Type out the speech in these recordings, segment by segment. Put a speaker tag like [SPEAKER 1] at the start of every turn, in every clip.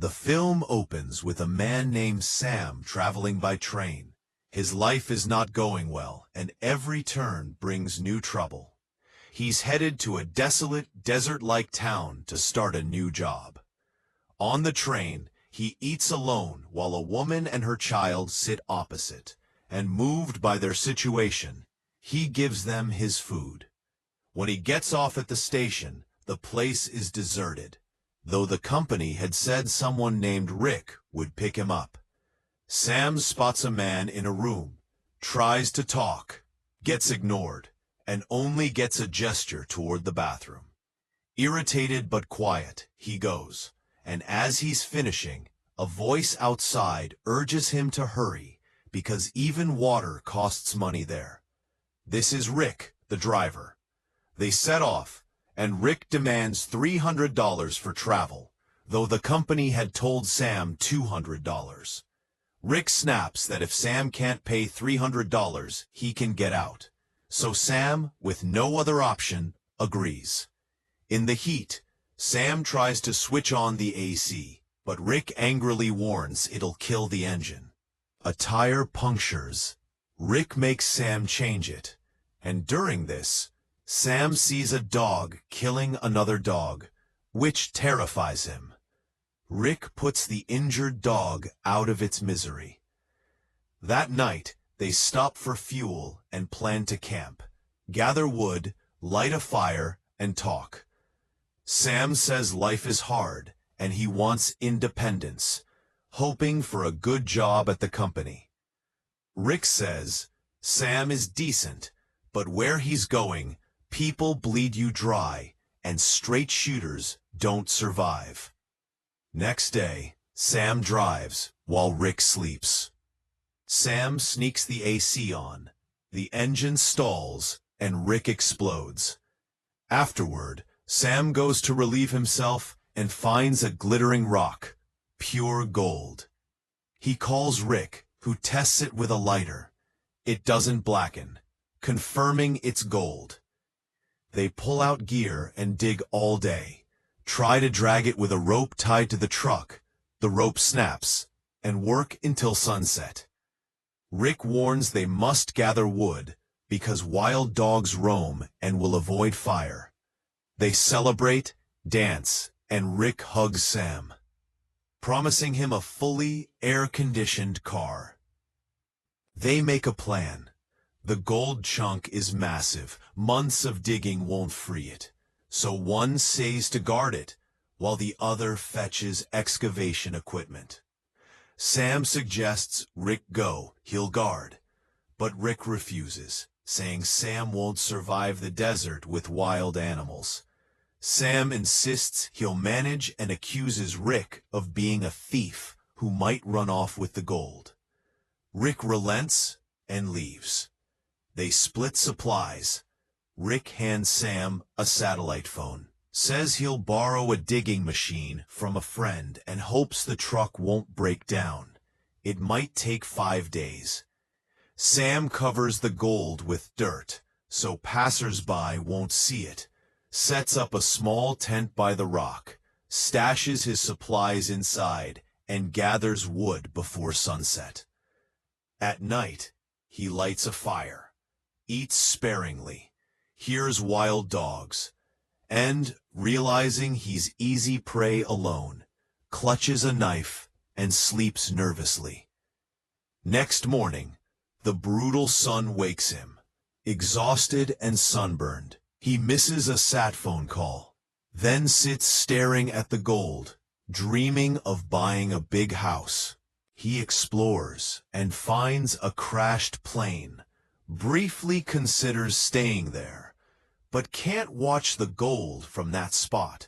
[SPEAKER 1] The film opens with a man named Sam traveling by train. His life is not going well, and every turn brings new trouble. He's headed to a desolate, desert-like town to start a new job. On the train, he eats alone while a woman and her child sit opposite, and moved by their situation, he gives them his food. When he gets off at the station, the place is deserted, though the company had said someone named Rick would pick him up. Sam spots a man in a room, tries to talk, gets ignored, and only gets a gesture toward the bathroom. Irritated but quiet, he goes, and as he's finishing, a voice outside urges him to hurry because even water costs money there. This is Rick, the driver. They set off, and Rick demands $300 for travel, though the company had told Sam $200. Rick snaps that if Sam can't pay $300, he can get out. So Sam, with no other option, agrees. In the heat, Sam tries to switch on the AC, but Rick angrily warns it'll kill the engine. A tire punctures. Rick makes Sam change it, and during this, Sam sees a dog killing another dog, which terrifies him. Rick puts the injured dog out of its misery. That night, they stop for fuel and plan to camp, gather wood, light a fire, and talk. Sam says life is hard, and he wants independence, hoping for a good job at the company. Rick says, Sam is decent, but where he's going, people bleed you dry, and straight shooters don't survive. Next day, Sam drives while Rick sleeps. Sam sneaks the AC on, the engine stalls, and Rick explodes. Afterward, Sam goes to relieve himself and finds a glittering rock, pure gold. He calls Rick, who tests it with a lighter. It doesn't blacken, confirming it's gold. They pull out gear and dig all day, try to drag it with a rope tied to the truck. The rope snaps, and work until sunset. Rick warns they must gather wood, because wild dogs roam and will avoid fire. They celebrate, dance, and Rick hugs Sam, promising him a fully air-conditioned car. They make a plan. The gold chunk is massive. Months of digging won't free it. So one stays to guard it, while the other fetches excavation equipment. Sam suggests Rick go, he'll guard. But Rick refuses, saying Sam won't survive the desert with wild animals. Sam insists he'll manage and accuses Rick of being a thief who might run off with the gold. Rick relents and leaves. They split supplies. Rick hands Sam a satellite phone, says he'll borrow a digging machine from a friend and hopes the truck won't break down. It might take 5 days. Sam covers the gold with dirt, so passers-by won't see it, sets up a small tent by the rock, stashes his supplies inside, and gathers wood before sunset. At night, he lights a fire, eats sparingly, hears wild dogs, and, realizing he's easy prey alone, clutches a knife and sleeps nervously. Next morning, the brutal sun wakes him, exhausted and sunburned. He misses a sat phone call, then sits staring at the gold, dreaming of buying a big house. He explores and finds a crashed plane, briefly considers staying there, but can't watch the gold from that spot.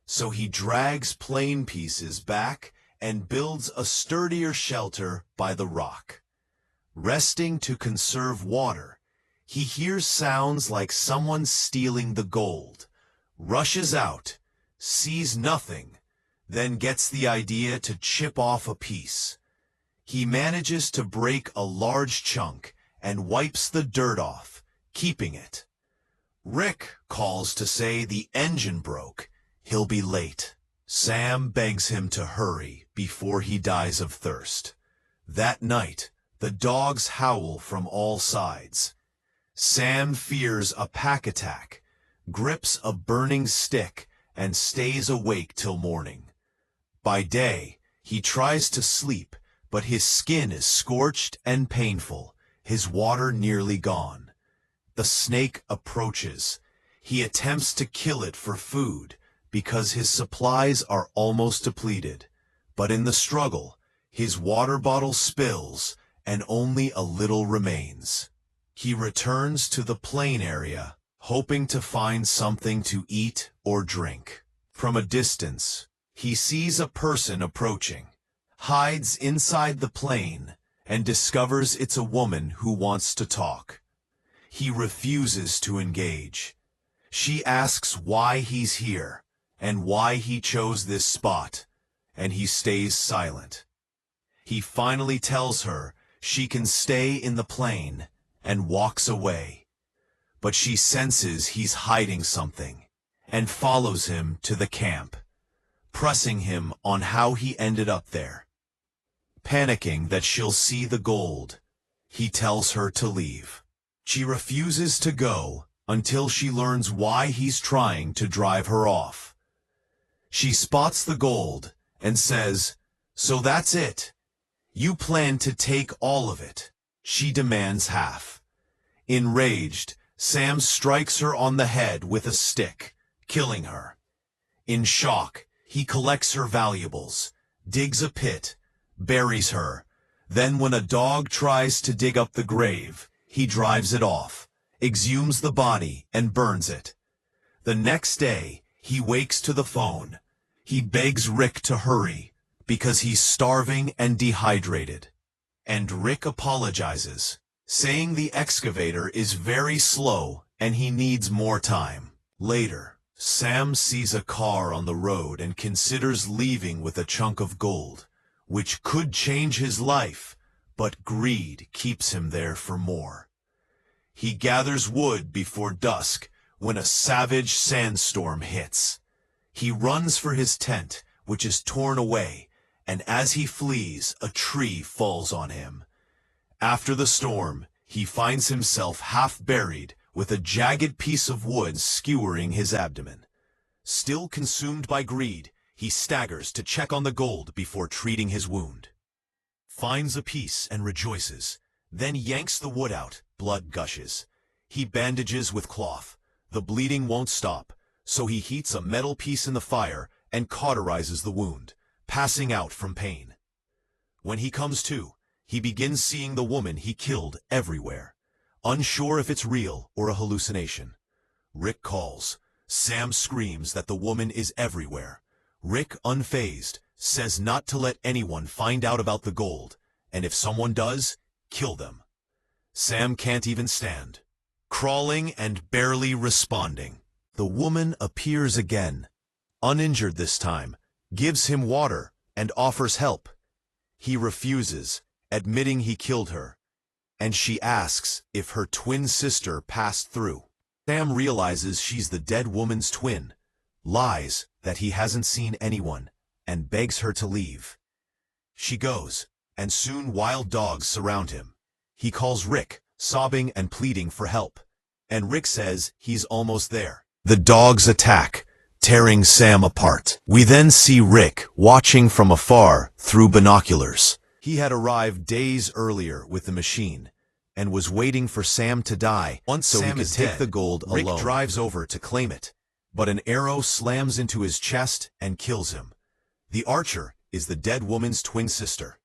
[SPEAKER 1] So he drags plane pieces back and builds a sturdier shelter by the rock. Resting to conserve water, he hears sounds like someone stealing the gold, rushes out, sees nothing, then gets the idea to chip off a piece. He manages to break a large chunk and wipes the dirt off, keeping it. Rick calls to say the engine broke. He'll be late. Sam begs him to hurry before he dies of thirst. That night, the dogs howl from all sides. Sam fears a pack attack, grips a burning stick, and stays awake till morning. By day, he tries to sleep, but his skin is scorched and painful, his water nearly gone. The snake approaches. He attempts to kill it for food, because his supplies are almost depleted. But in the struggle, his water bottle spills, and only a little remains. He returns to the plain area, hoping to find something to eat or drink. From a distance, he sees a person approaching, hides inside the plane, and discovers it's a woman who wants to talk. He refuses to engage. She asks why he's here, and why he chose this spot, and he stays silent. He finally tells her she can stay in the plane, and walks away. But she senses he's hiding something, and follows him to the camp, pressing him on how he ended up there. Panicking that she'll see the gold, he tells her to leave. She refuses to go until she learns why he's trying to drive her off. She spots the gold and says, "So that's it. You plan to take all of it." She demands half. Enraged, Sam strikes her on the head with a stick, killing her. In shock, he collects her valuables, digs a pit, buries her. Then when a dog tries to dig up the grave, he drives it off, exhumes the body, and burns it. The next day, he wakes to the phone. He begs Rick to hurry, because he's starving and dehydrated. And Rick apologizes, saying the excavator is very slow and he needs more time. Later, Sam sees a car on the road and considers leaving with a chunk of gold, which could change his life, but greed keeps him there for more. He gathers wood before dusk when a savage sandstorm hits. He runs for his tent, which is torn away, and as he flees, a tree falls on him. After the storm, he finds himself half buried with a jagged piece of wood skewering his abdomen. Still consumed by greed, he staggers to check on the gold before treating his wound. Finds a piece and rejoices, then yanks the wood out, blood gushes. He bandages with cloth. The bleeding won't stop, so he heats a metal piece in the fire and cauterizes the wound, passing out from pain. When he comes to, he begins seeing the woman he killed everywhere, unsure if it's real or a hallucination. Rick calls. Sam screams that the woman is everywhere. Rick, unfazed, says not to let anyone find out about the gold, and if someone does, kill them. Sam can't even stand. Crawling and barely responding. The woman appears again, uninjured this time, gives him water, and offers help. He refuses, admitting he killed her, and she asks if her twin sister passed through. Sam realizes she's the dead woman's twin, lies that he hasn't seen anyone, and begs her to leave. She goes, and soon wild dogs surround him. He calls Rick, sobbing and pleading for help, and Rick says he's almost there. The dogs attack, tearing Sam apart. We then see Rick watching from afar through binoculars. He had arrived days earlier with the machine, and was waiting for Sam to die so he could take the gold alone. Rick drives over to claim it, but an arrow slams into his chest and kills him. The archer is the dead woman's twin sister.